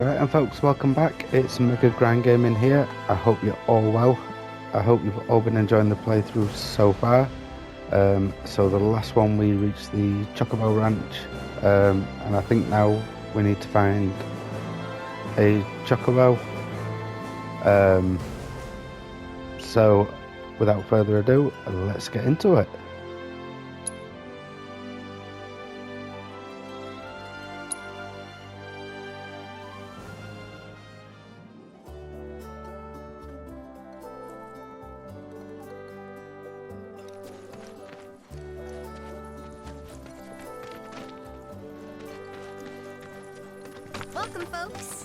Right, and folks, welcome back. It's Mega Grand Gaming here. I hope you're all well. I hope you've all been enjoying the playthrough so far. So the last one we reached the Chocobo Ranch, and I think now we need to find a Chocobo. So without further ado, let's get into it. Welcome, folks.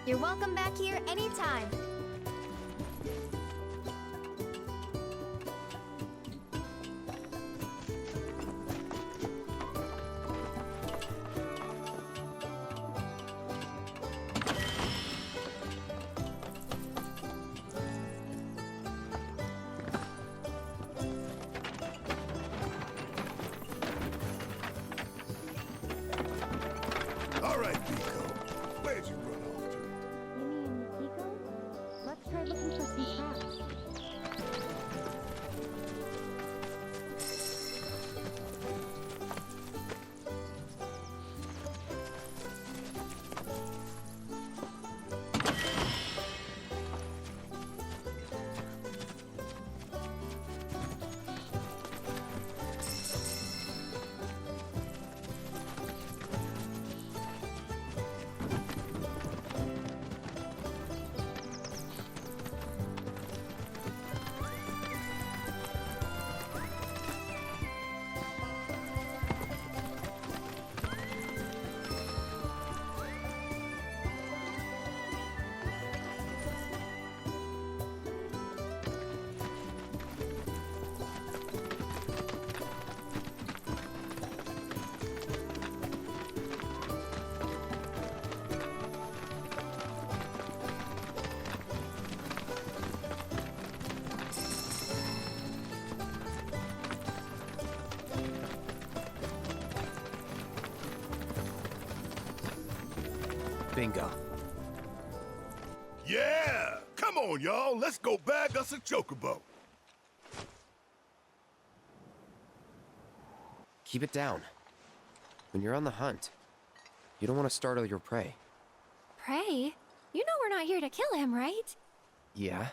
You're welcome back here anytime. All right, Pico. Where'd you run off to? You mean Pico? Let's try looking for some traps. Bingo. Yeah! Come on, y'all. Let's go bag us a chocobo. Keep it down. When you're on the hunt, you don't want to startle your prey. Prey? You know we're not here to kill him, right? Yeah?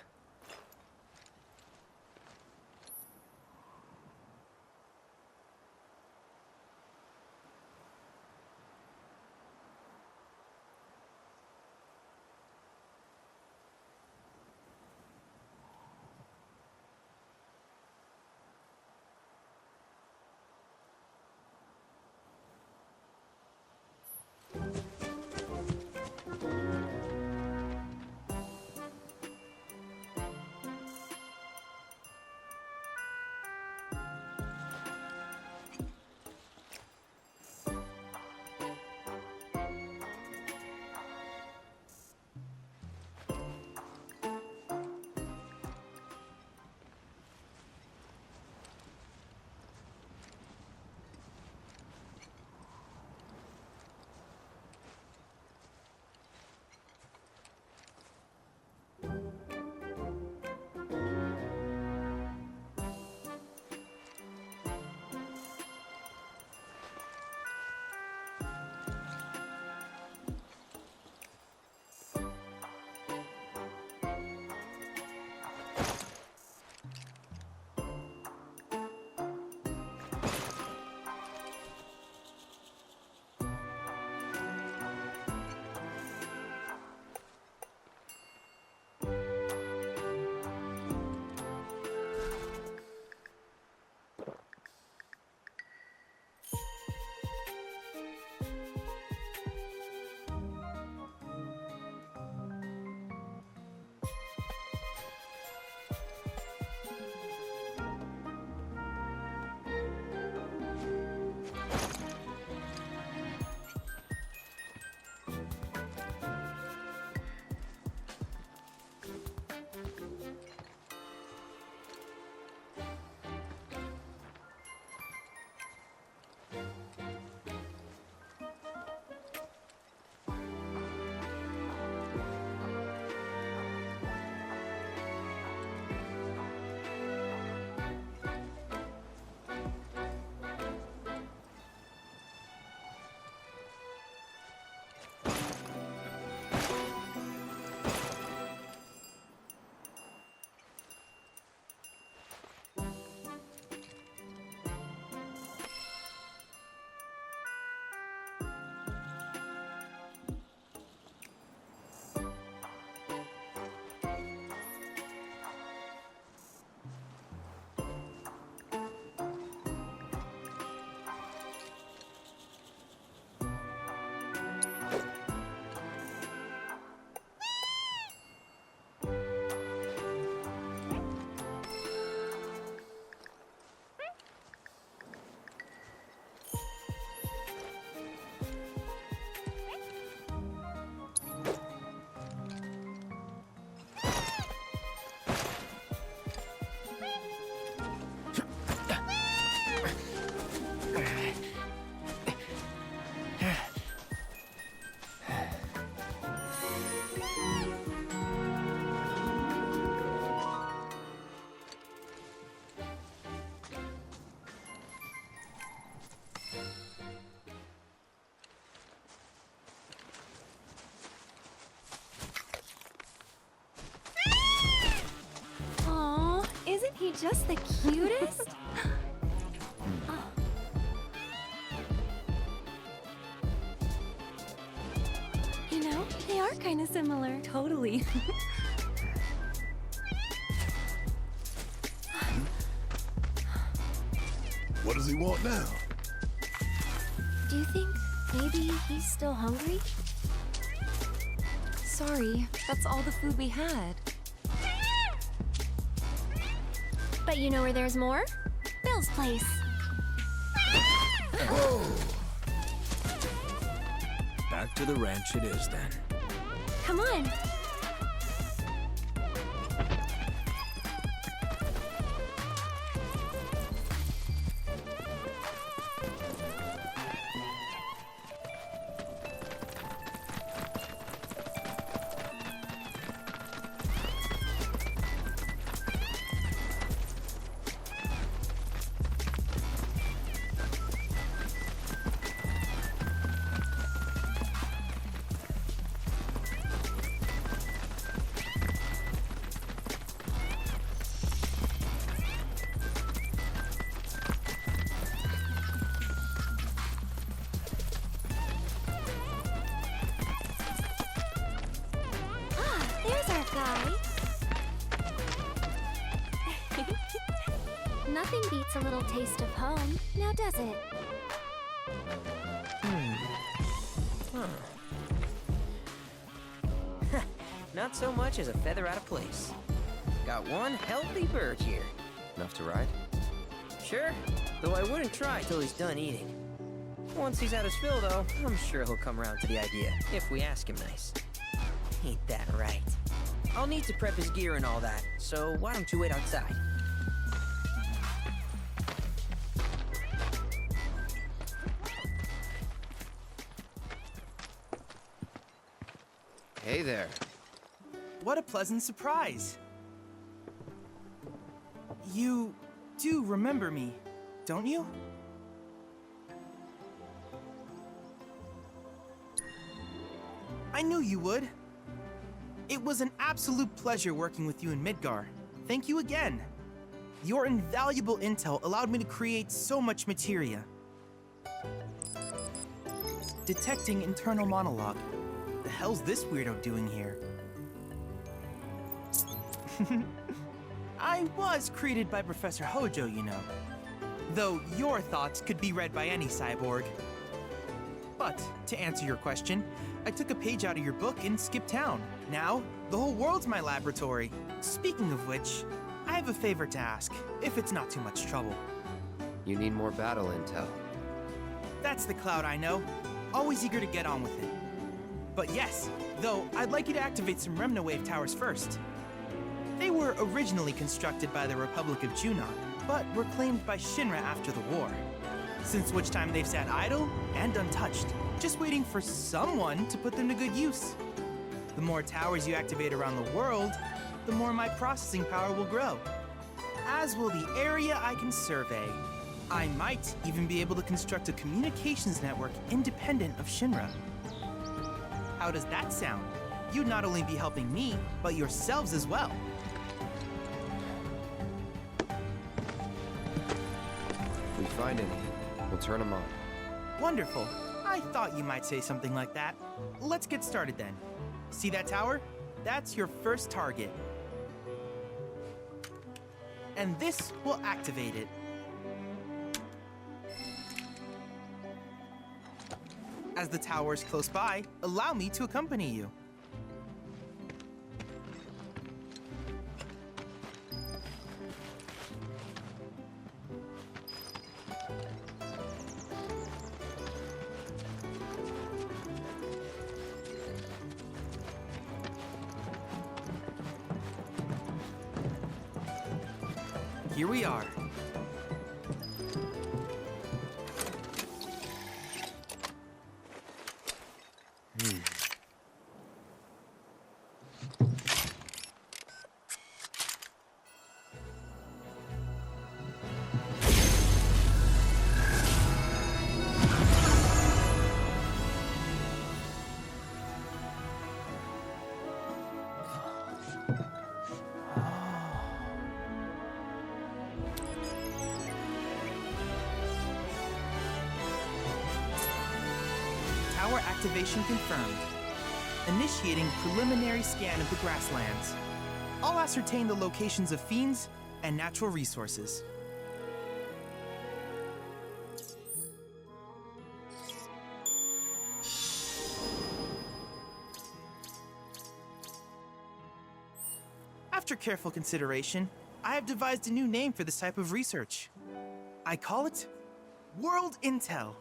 Aw, isn't he just the cutest? Oh. You know, they are kind of similar. Totally. What does he want now? Do you think maybe he's still hungry? Sorry, that's all the food we had. But you know where there's more? Bill's place. Whoa! Back to the ranch it is then. Come on. There's our guy. Nothing beats a little taste of home, now does it? Not so much as a feather out of place. Got one healthy bird here. Enough to ride? Sure, though I wouldn't try till he's done eating. Once he's had his fill, though, I'm sure he'll come around to the idea, if we ask him nice. Ain't that right? I'll need to prep his gear and all that, so why don't you wait outside? Hey there. What a pleasant surprise. You do remember me, don't you? I knew you would. It was an absolute pleasure working with you in Midgar. Thank you again. Your invaluable intel allowed me to create so much materia. Detecting internal monologue. The hell's this weirdo doing here? I was created by Professor Hojo, you know. Though your thoughts could be read by any cyborg. But, to answer your question, I took a page out of your book and skipped town. Now, the whole world's my laboratory. Speaking of which, I have a favor to ask, if it's not too much trouble. You need more battle intel. That's the Cloud I know. Always eager to get on with it. But yes, though, I'd like you to activate some Remna Wave towers first. They were originally constructed by the Republic of Junon, but were claimed by Shinra after the war. Since which time they've sat idle and untouched, just waiting for someone to put them to good use. The more towers you activate around the world, the more my processing power will grow. As will the area I can survey. I might even be able to construct a communications network independent of Shinra. How does that sound? You'd not only be helping me, but yourselves as well. If we find any, we'll turn them on. Wonderful. I thought you might say something like that. Let's get started then. See that tower? That's your first target. And this will activate it. As the tower is close by, allow me to accompany you. Here we are. Tower activation confirmed. Initiating preliminary scan of the grasslands. I'll ascertain the locations of fiends and natural resources. After careful consideration, I have devised a new name for this type of research. I call it World Intel.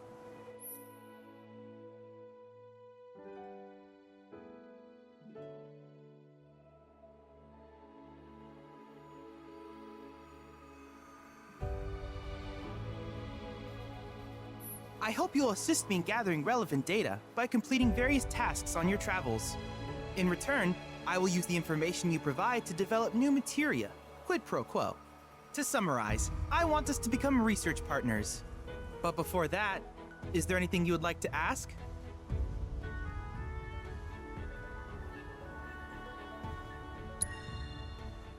I hope you'll assist me in gathering relevant data by completing various tasks on your travels. In return, I will use the information you provide to develop new materia, quid pro quo. To summarize, I want us to become research partners. But before that, is there anything you would like to ask?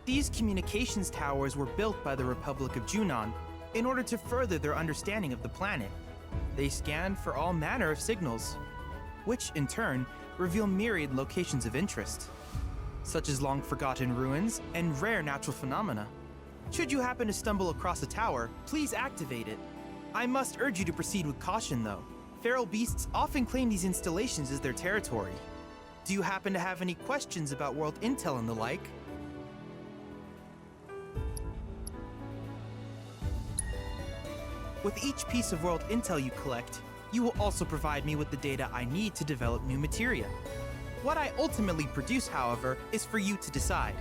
These communications towers were built by the Republic of Junon in order to further their understanding of the planet. They scan for all manner of signals, which in turn reveal myriad locations of interest, such as long-forgotten ruins and rare natural phenomena. Should you happen to stumble across a tower, please activate it. I must urge you to proceed with caution, though. Feral beasts often claim these installations as their territory. Do you happen to have any questions about world intel and the like? With each piece of world intel you collect, you will also provide me with the data I need to develop new materia. What I ultimately produce, however, is for you to decide.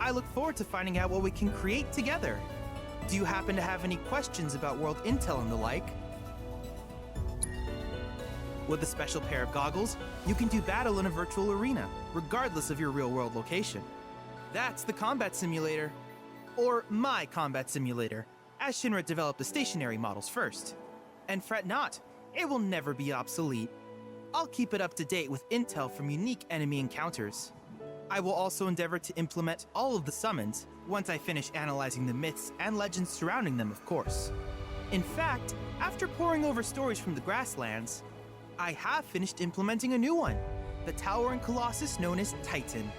I look forward to finding out what we can create together. Do you happen to have any questions about world intel and the like? With a special pair of goggles, you can do battle in a virtual arena, regardless of your real-world location. That's the combat simulator. Or my combat simulator, as Shinra developed the stationary models first. And fret not, it will never be obsolete. I'll keep it up to date with intel from unique enemy encounters. I will also endeavor to implement all of the summons once I finish analyzing the myths and legends surrounding them, of course. In fact, after poring over stories from the grasslands, I have finished implementing a new one, the towering colossus known as Titan.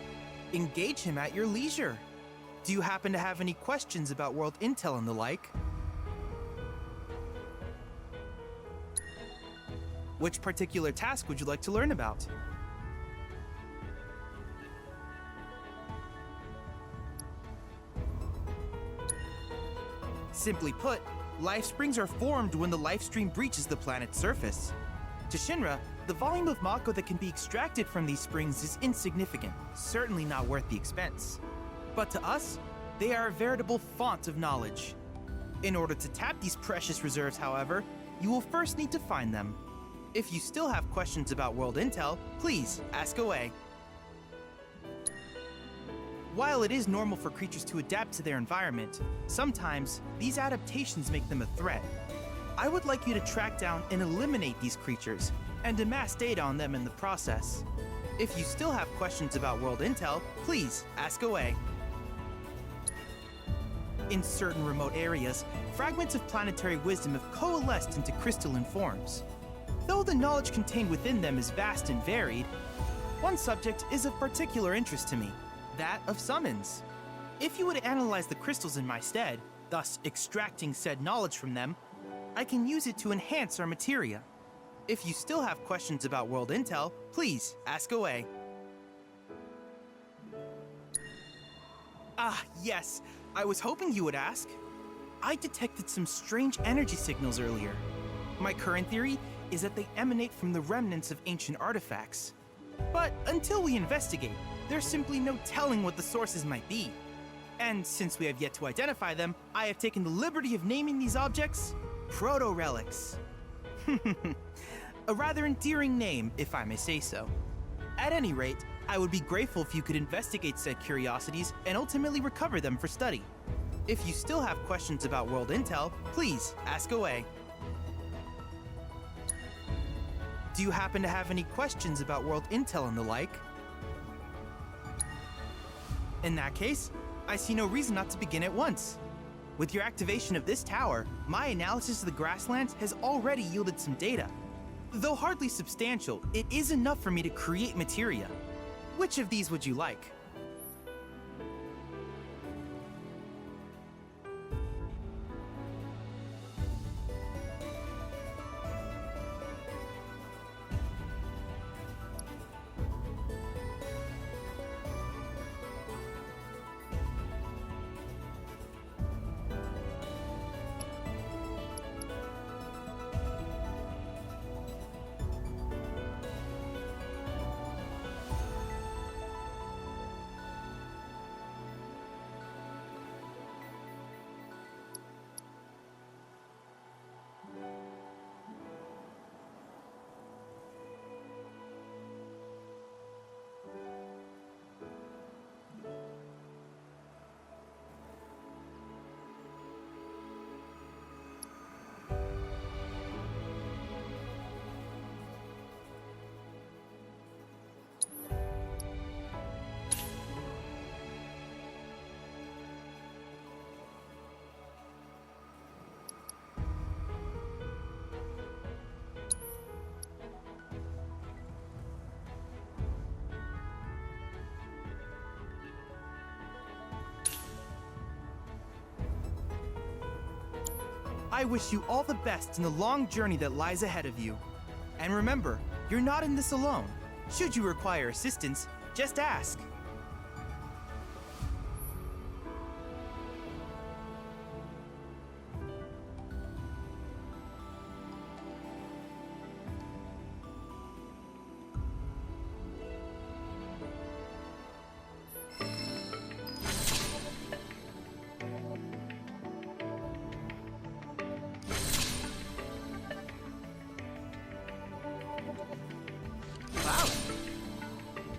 Engage him at your leisure. Do you happen to have any questions about world intel and the like? Which particular task would you like to learn about? Simply put, life springs are formed when the life stream breaches the planet's surface. To Shinra, the volume of Mako that can be extracted from these springs is insignificant, certainly not worth the expense. But to us, they are a veritable font of knowledge. In order to tap these precious reserves, however, you will first need to find them. If you still have questions about world intel, please ask away. While it is normal for creatures to adapt to their environment, sometimes these adaptations make them a threat. I would like you to track down and eliminate these creatures, and amass data on them in the process. If you still have questions about world intel, please ask away. In certain remote areas, fragments of planetary wisdom have coalesced into crystalline forms. Though the knowledge contained within them is vast and varied, one subject is of particular interest to me, that of summons. If you would analyze the crystals in my stead, thus extracting said knowledge from them, I can use it to enhance our materia. If you still have questions about world intel, please ask away. Ah, yes, I was hoping you would ask. I detected some strange energy signals earlier. My current theory is that they emanate from the remnants of ancient artifacts. But until we investigate, there's simply no telling what the sources might be. And since we have yet to identify them, I have taken the liberty of naming these objects proto-relics. A rather endearing name, if I may say so. At any rate, I would be grateful if you could investigate said curiosities and ultimately recover them for study. If you still have questions about world intel, please ask away. Do you happen to have any questions about world intel and the like? In that case, I see no reason not to begin at once. With your activation of this tower, my analysis of the grasslands has already yielded some data. Though hardly substantial, it is enough for me to create materia. Which of these would you like? I wish you all the best in the long journey that lies ahead of you. And remember, you're not in this alone. Should you require assistance, just ask.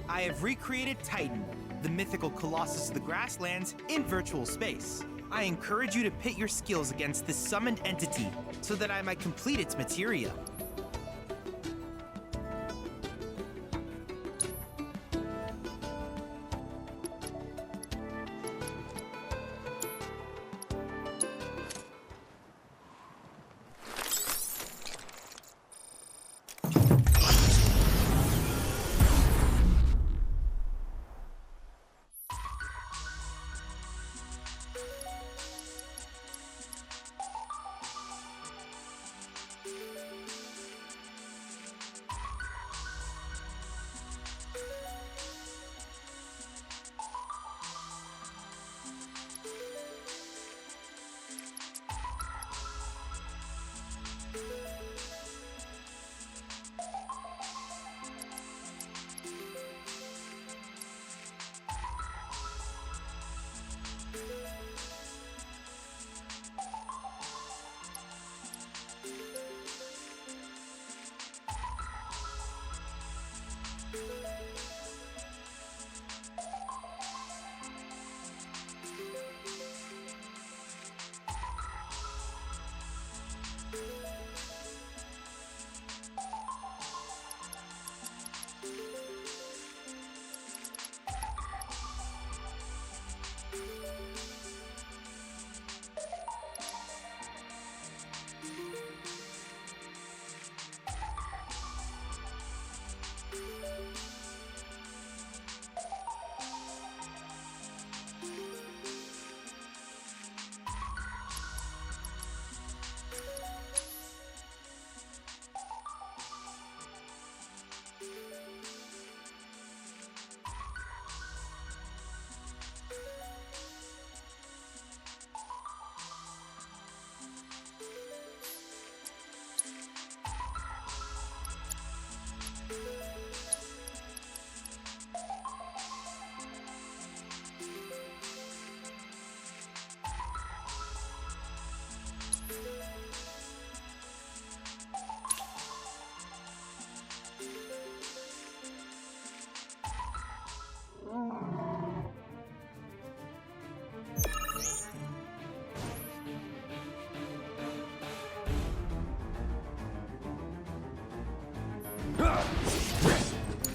I have recreated Titan, the mythical colossus of the grasslands, in virtual space. I encourage you to pit your skills against this summoned entity so that I might complete its materia.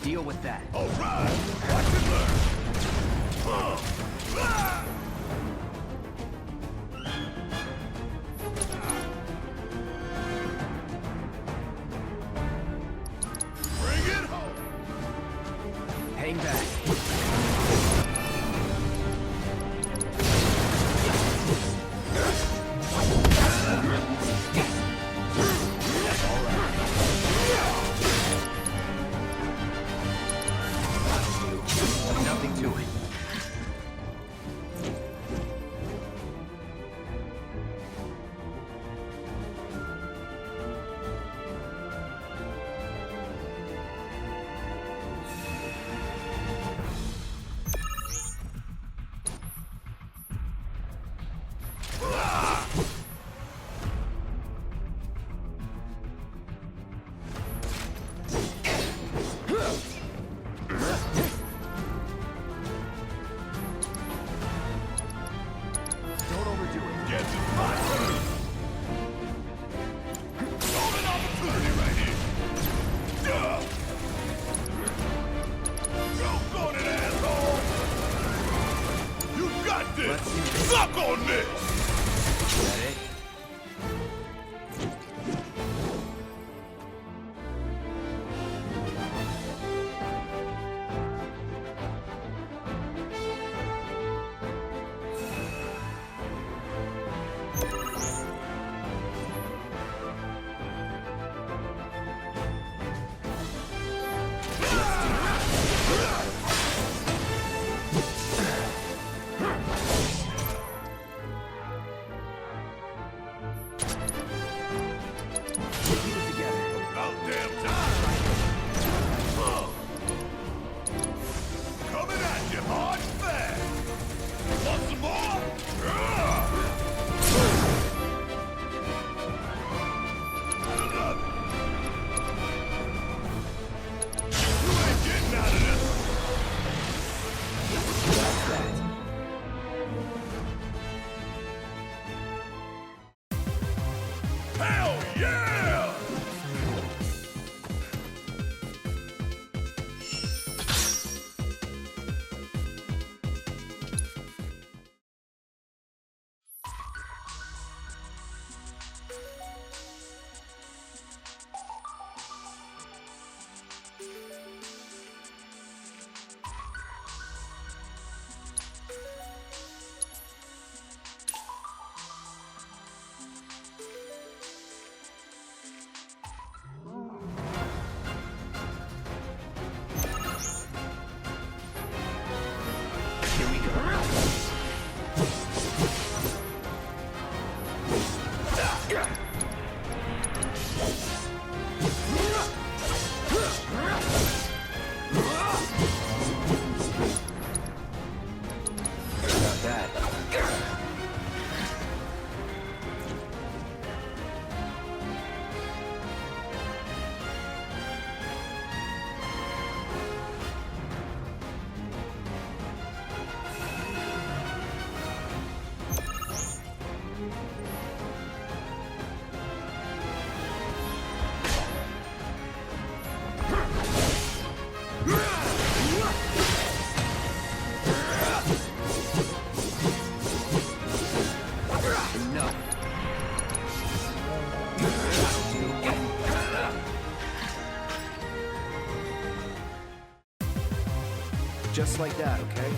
Deal with that. All right, watch and learn. Hell yeah! Here we go. About that. Enough. Just like that, okay?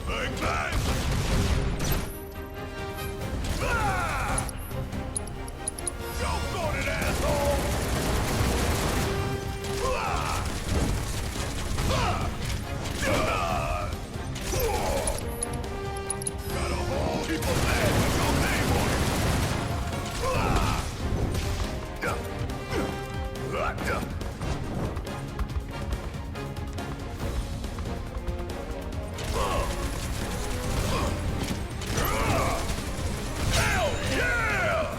Bang, bang! Ah! Jump on it, asshole! Ah! Ah! Ah! Whoa! Got a whole heap of lead with your name on it! Ah! Hell yeah!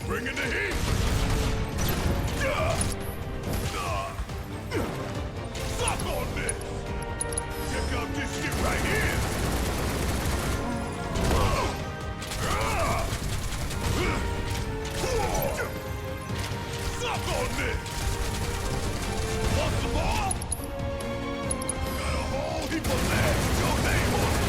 Bringing the heat! Suck on this! Check out this shit right here! Suck on this! Want some more? Got a whole heap of lead with your name on it!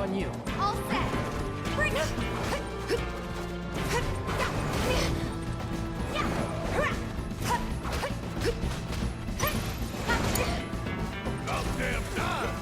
on you. All set. Bring it. About damn time!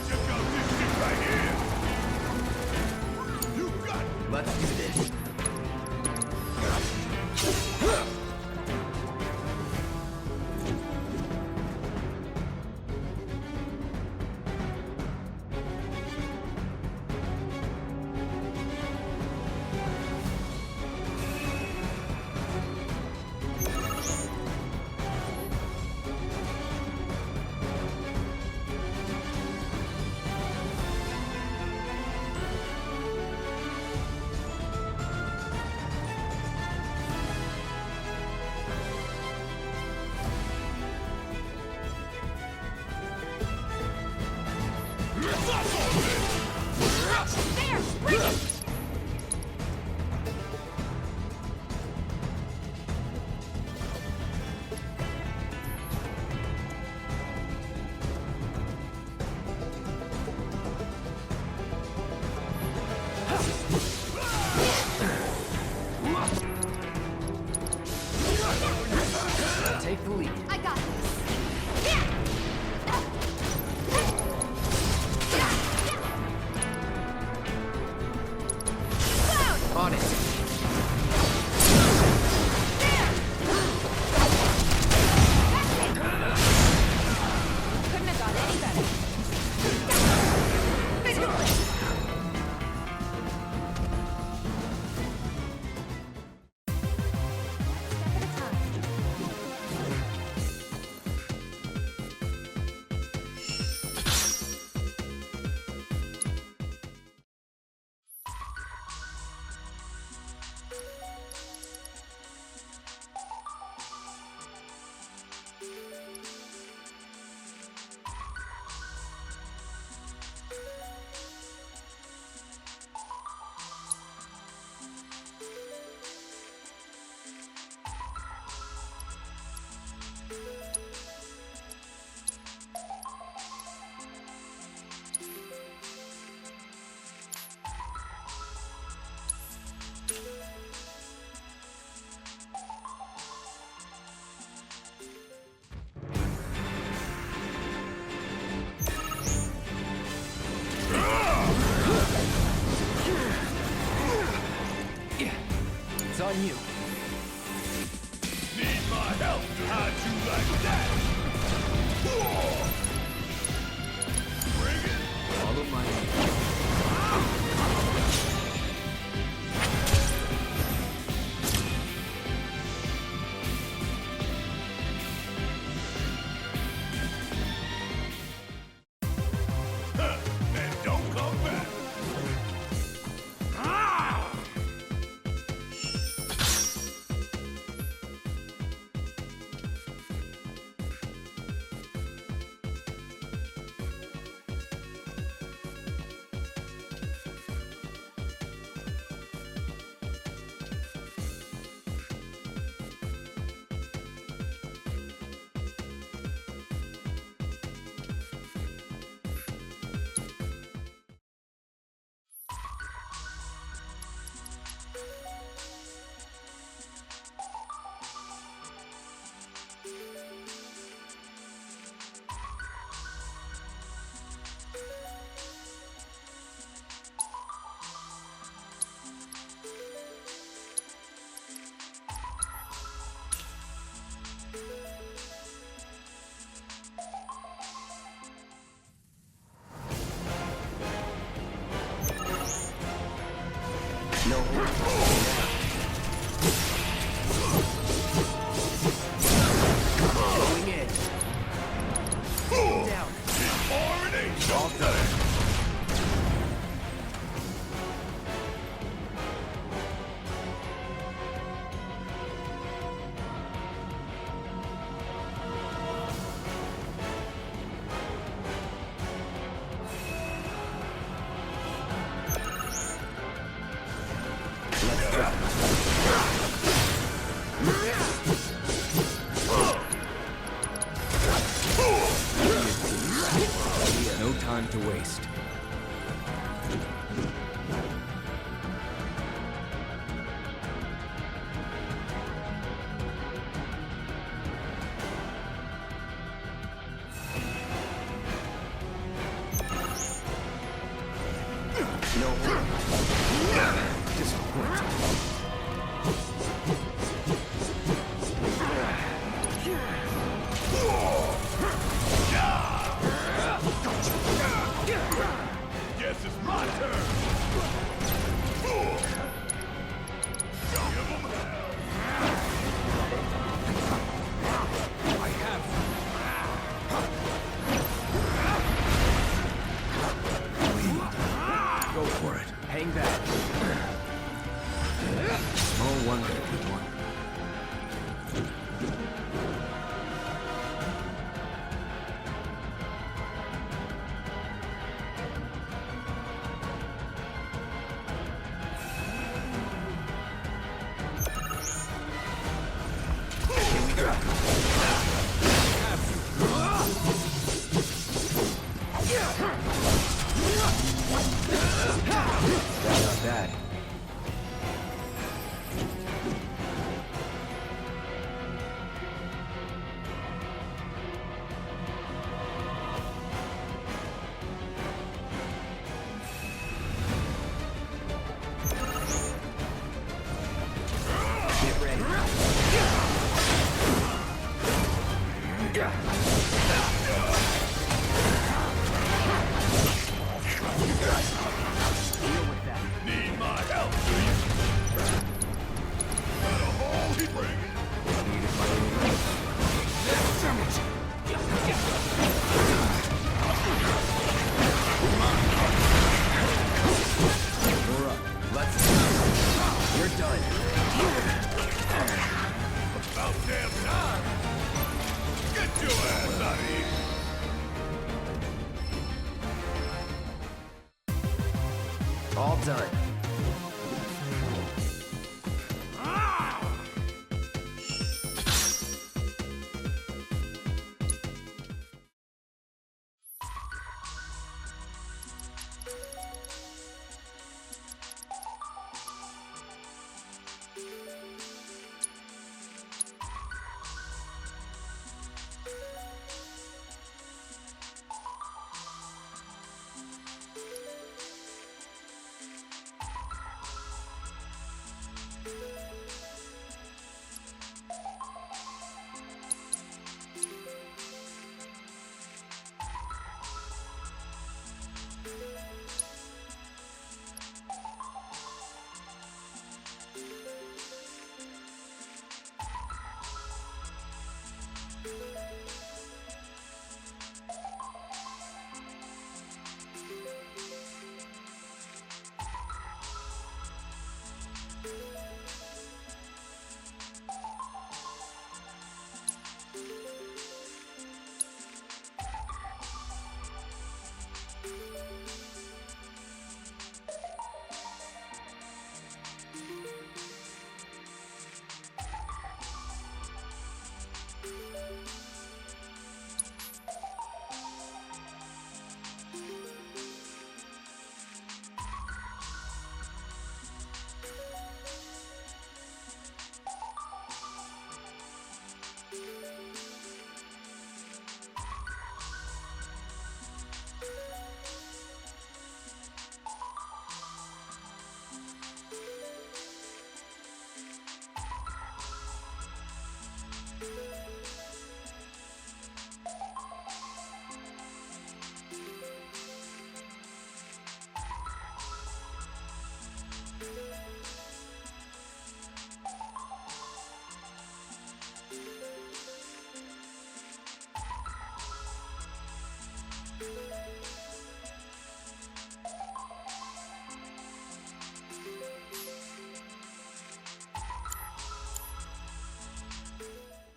Check out this shit right here! You got it! Let's do this. Take the lead. I got this. On it. Couldn't have got any better. Step at a time. It's on you. Need my help? How'd you like that? Bring it! Follow my lead. Huh, and don't come back! Ah! No. Going in. Down. Already all done. No time to waste. Guess it's my turn. Give 'em hell. I have you. Go for it. Hang back. Small wonder, good one. Not bad. Get ready. Need my help, do you? Got a whole heap bringing. You're up. Let's go. You're done. About damn time. Get your ass out of here. All done.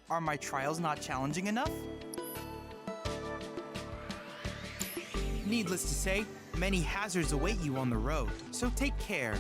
Are my trials not challenging enough? Needless to say, many hazards await you on the road, so take care.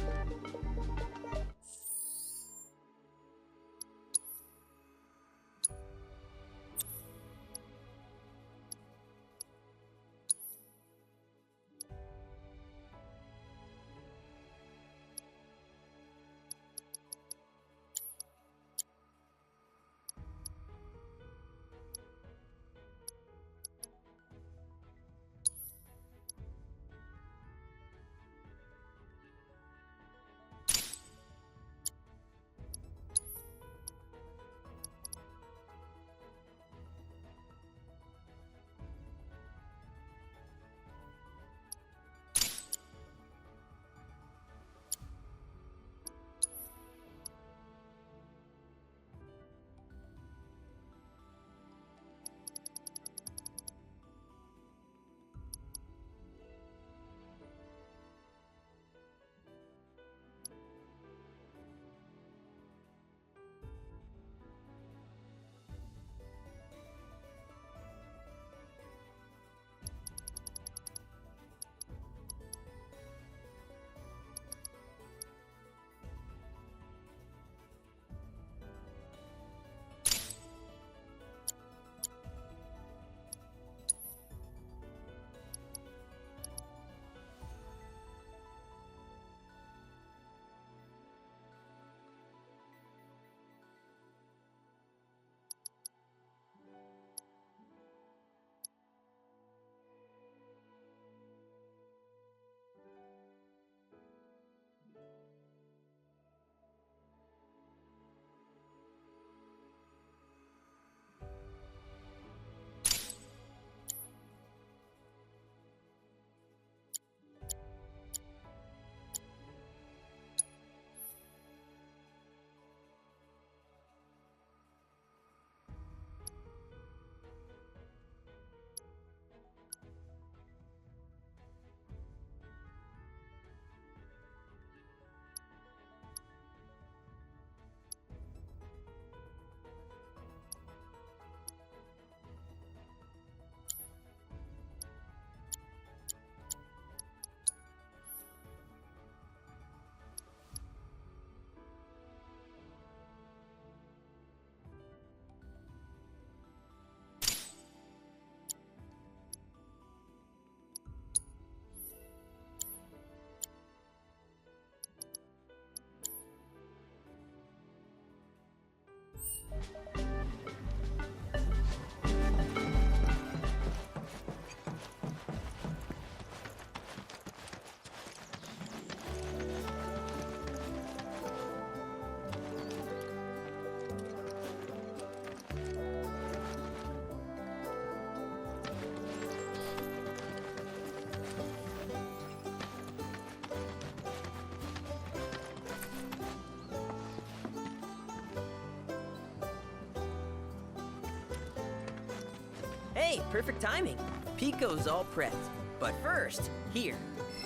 Hey, perfect timing. Pico's all prepped. But first, here,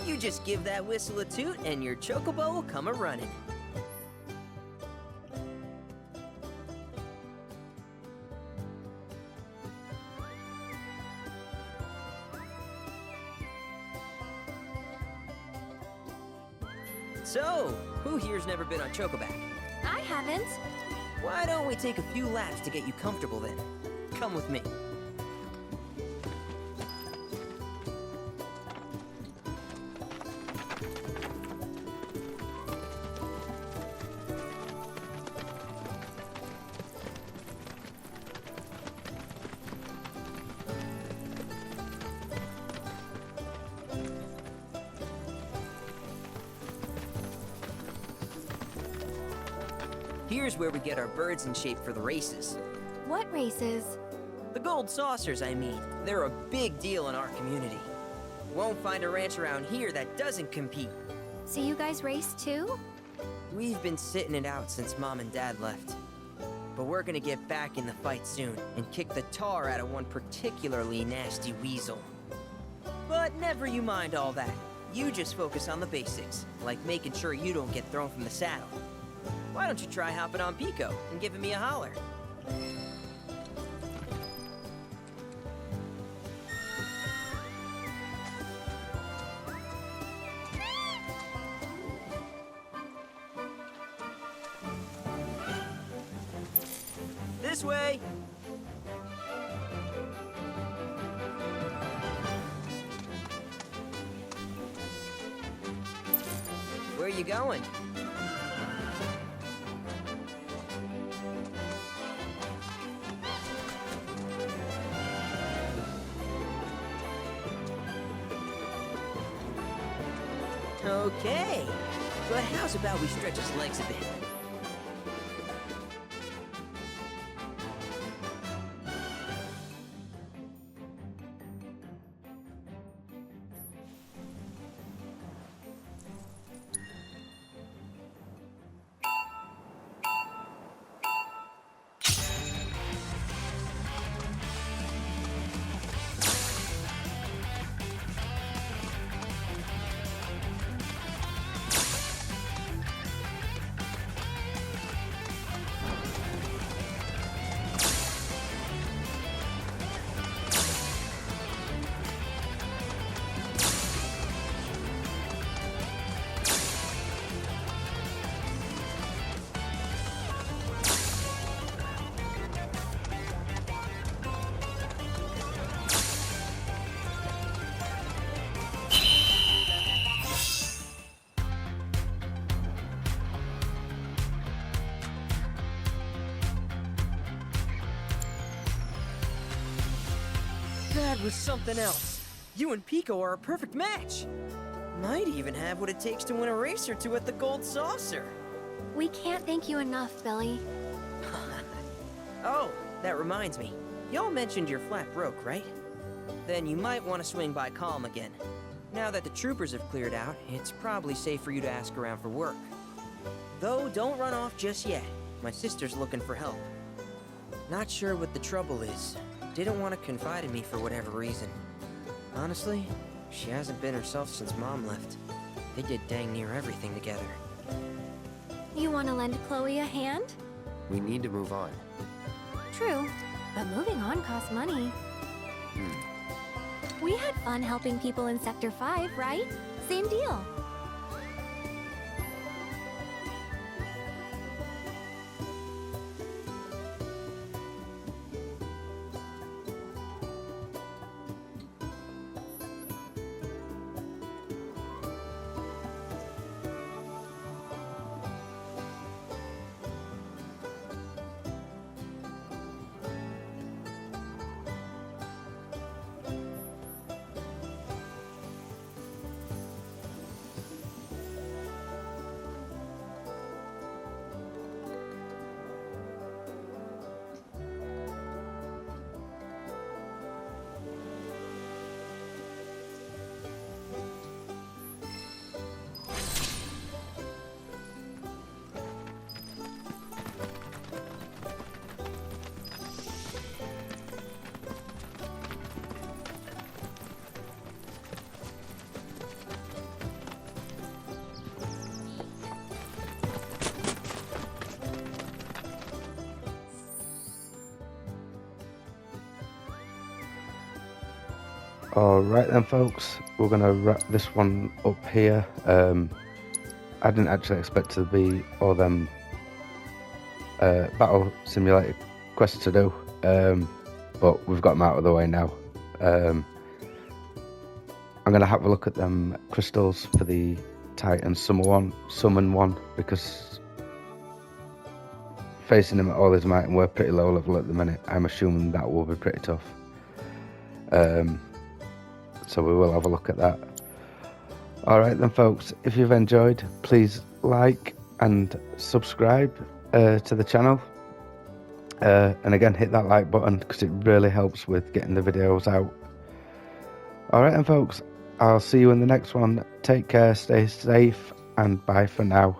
you just give that whistle a toot and your chocobo will come a-running. So, who here's never been on Chocoback? I haven't. Why don't we take a few laps to get you comfortable then? Come with me. Here's where we get our birds in shape for the races. What races? The gold saucers, I mean. They're a big deal in our community. Won't find a ranch around here that doesn't compete. So you guys race too? We've been sitting it out since Mom and Dad left. But we're gonna get back in the fight soon and kick the tar out of one particularly nasty weasel. But never you mind all that. You just focus on the basics, like making sure you don't get thrown from the saddle. Why don't you try hopping on Pico and giving me a holler? This way! Where are you going? Okay, but how's about we stretch his legs a bit? That was something else. You and Pico are a perfect match. Might even have what it takes to win a race or two at the Gold Saucer. We can't thank you enough, Billy. Oh, that reminds me. Y'all mentioned your flat broke, right? Then you might want to swing by Calm again. Now that the troopers have cleared out, it's probably safe for you to ask around for work. Though, don't run off just yet. My sister's looking for help. Not sure what the trouble is. Didn't want to confide in me for whatever reason. Honestly, she hasn't been herself since Mom left. They did dang near everything together. You want to lend Chloe a hand? We need to move on. True, but moving on costs money. We had fun helping people in Sector 5, right? Same deal. Alright then folks, we're going to wrap this one up here. I didn't actually expect to be all them battle simulator quests to do, but we've got them out of the way now. I'm going to have a look at them crystals for the Titan summon one, because facing him at all his might, and we're pretty low level at the minute, I'm assuming that will be pretty tough. So we will have a look at that. Alright then folks, if you've enjoyed, please like and subscribe to the channel. And again, hit that like button because it really helps with getting the videos out. Alright then folks, I'll see you in the next one. Take care, stay safe, and bye for now.